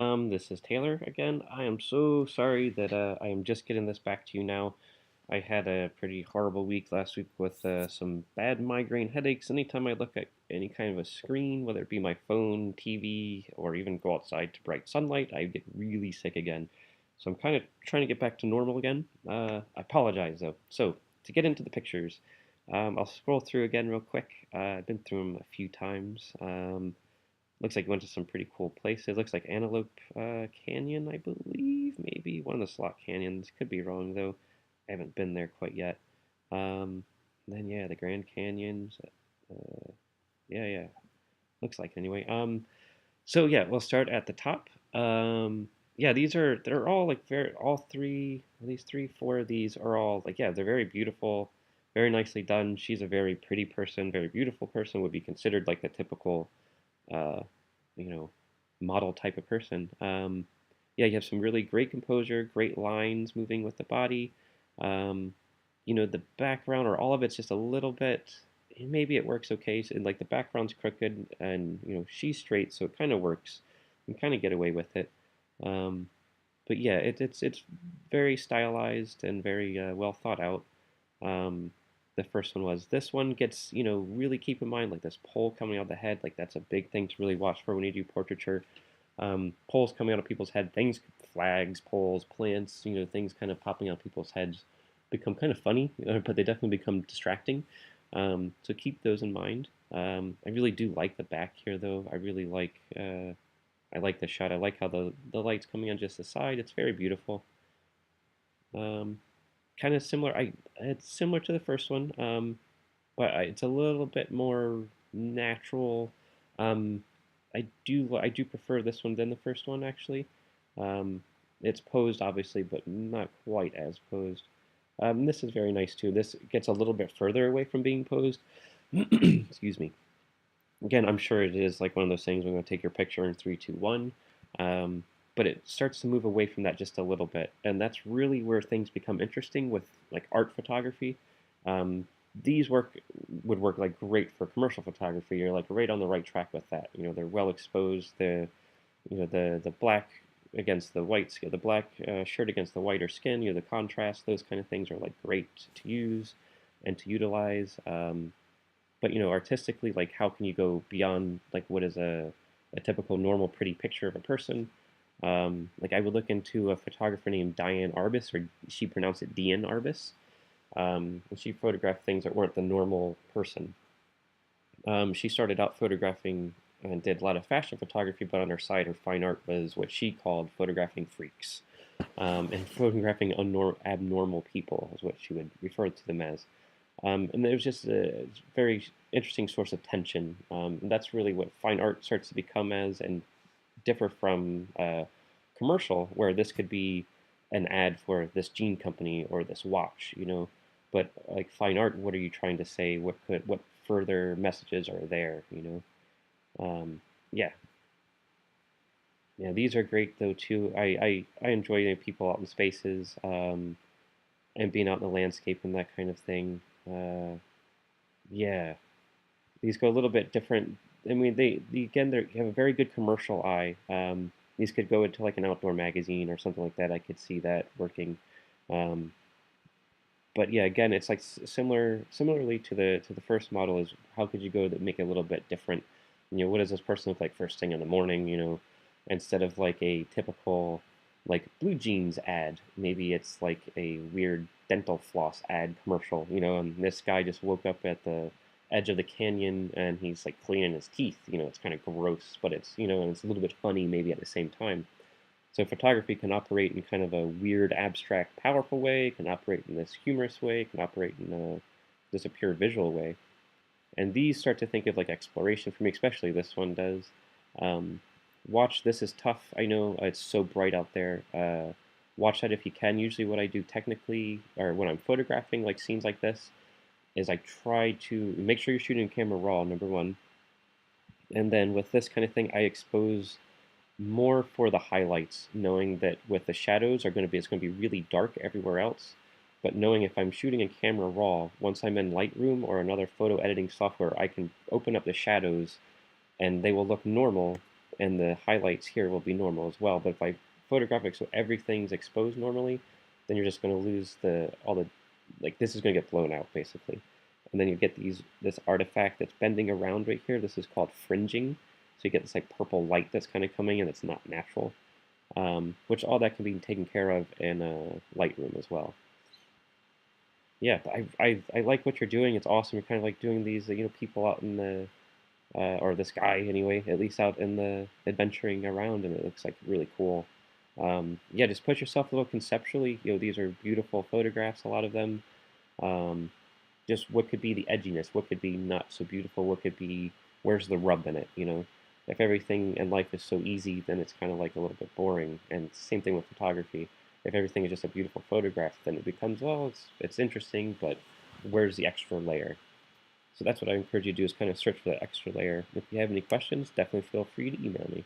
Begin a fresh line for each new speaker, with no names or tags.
This is Taylor again. I am so sorry that I am just getting this back to you now. I had a pretty horrible week last week with some bad migraine headaches. Anytime I look at any kind of a screen, whether it be my phone, TV, or even go outside to bright sunlight, I get really sick again. So I'm kind of trying to get back to normal again. I apologize though. So to get into the pictures, I'll scroll through again real quick. I've been through them a few times. Looks like you went to some pretty cool places. Looks like Antelope Canyon, I believe. Maybe one of the slot canyons. Could be wrong though. I haven't been there quite yet. Then yeah, the Grand Canyons. Uh, yeah. Looks like anyway. So yeah, we'll start at the top. Yeah, they're all like very all three, at least three, four of these are all like yeah, they're very beautiful, very nicely done. She's a very pretty person, very beautiful person. Would be considered like the typical uh, you know, model type of person. Yeah, you have some really great composure, great lines moving with the body. Um, the background or all of it's just a little bit. Maybe it works okay. So, like the background's crooked, and she's straight, so it kind of works. You can kind of get away with it. Um, but yeah, it's very stylized and very well thought out. Um, the first one was this one gets really keep in mind like this pole coming out of the head, like that's a big thing to really watch for when you do portraiture. Poles coming out of people's head, things, flags, poles, plants, things kind of popping out of people's heads become kind of funny, but they definitely become distracting. So keep those in mind. I really do like the back here though. I like the shot. I like how the light's coming on just the side. It's very beautiful. Um, Kind of similar. It's similar to the first one, but it's a little bit more natural. Um, I do prefer this one than the first one actually. Um, it's posed obviously, but not quite as posed. This is very nice too. This gets a little bit further away from being posed. Excuse me. Again, I'm sure it is like one of those things. We're going to take your picture in three, two, one. Um, but it starts to move away from that just a little bit, and that's really where things become interesting with like art photography. Um, these would work like great for commercial photography. You're like right on the right track with that. They're well exposed. The black against the white skin, the black shirt against the whiter skin. The contrast. Those kind of things are like great to use and to utilize. But artistically, like how can you go beyond like what is a typical normal pretty picture of a person? Like I would look into a photographer named Diane Arbus, or she pronounced it Diane Arbus, and she photographed things that weren't the normal person. She started out photographing and did a lot of fashion photography, but on her side, her fine art was what she called photographing freaks, and photographing abnormal people is what she would refer to them as. And it was just a very interesting source of tension. And that's really what fine art starts to become as and differ from commercial, where this could be an ad for this jean company or this watch. But like fine art, what are you trying to say? What further messages are there? Yeah, yeah, these are great though too. I enjoy people out in spaces and being out in the landscape and that kind of thing. Yeah, these go a little bit different. I mean, again they have a very good commercial eye. These could go into like an outdoor magazine or something like that. I could see that working. Um, but yeah, again, it's like similarly to the first model is how could you go to make it a little bit different? What does this person look like first thing in the morning? Instead of like a typical like blue jeans ad, maybe it's like a weird dental floss ad commercial. And this guy just woke up at the edge of the canyon and he's like cleaning his teeth. It's kind of gross, but and it's a little bit funny maybe at the same time. So photography can operate in kind of a weird, abstract, powerful way. It can operate in this humorous way. It can operate in just a pure visual way. And these start to think of like exploration for me, especially this one does. Um, Watch this is tough. I know it's so bright out there. Watch that if you can. Usually, what I do technically, or when I'm photographing like scenes like this, is I try to make sure you're shooting camera raw. Number one, and then with this kind of thing, I expose more for the highlights, knowing that with the shadows it's going to be really dark everywhere else. But knowing if I'm shooting in camera raw, once I'm in Lightroom or another photo editing software, I can open up the shadows and they will look normal. and the highlights here will be normal as well. But if I photograph it so everything's exposed normally, then you're just going to lose all the, like, this is going to get blown out basically. And then you get this artifact that's bending around right here. This is called fringing. So you get this like purple light that's kind of coming and it's not natural. Which all that can be taken care of in Lightroom as well. Yeah, I like what you're doing. It's awesome. You're kind of like doing these, people out in the or this guy anyway, at least out in the adventuring around, and it looks like really cool. Yeah, just put yourself a little conceptually. These are beautiful photographs, a lot of them. Um, just what could be the edginess, what could be not so beautiful, what could be, where's the rub in it, If everything in life is so easy, then it's kind of like a little bit boring. And same thing with photography. If everything is just a beautiful photograph, then it becomes, well, it's interesting, but where's the extra layer? So that's what I encourage you to do, is kind of search for that extra layer. If you have any questions, definitely feel free to email me.